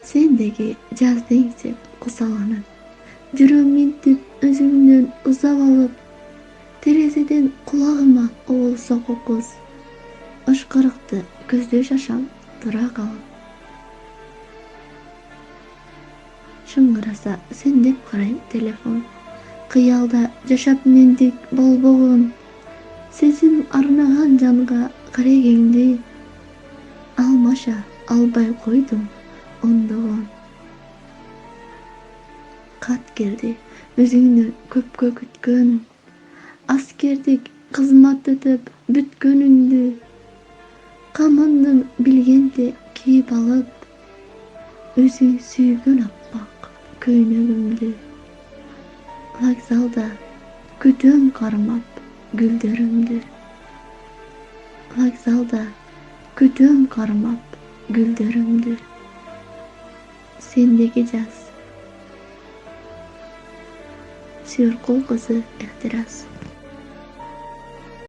Sendegi jaz dengsep кусаланып, жүрөгүм минтип өзүңдөн узап алып, терезеден кулагыма оолсо кокус, ышкырыкты көздө жашам тура калып. Шыңгыраса сен деп карайм телефон, кыялда жашап мендик болбогон, сезим арнаган жанга керегеңди алмаша албай койдум ондогон. Кат келди өзүңдөн көпкө күткөн, аскердик кызмат өтөп бүткөнүңдү, камындын билгенде кийип алып, өзүң сүйгөн аппак көйнөгүмдү. Вокзалда күтөм кармап гүлдөрүмдү. Вокзалда күтөм кармап гүлдөрүмдү. Сендеги жаз. Сүйөркул кызы Эхтираз.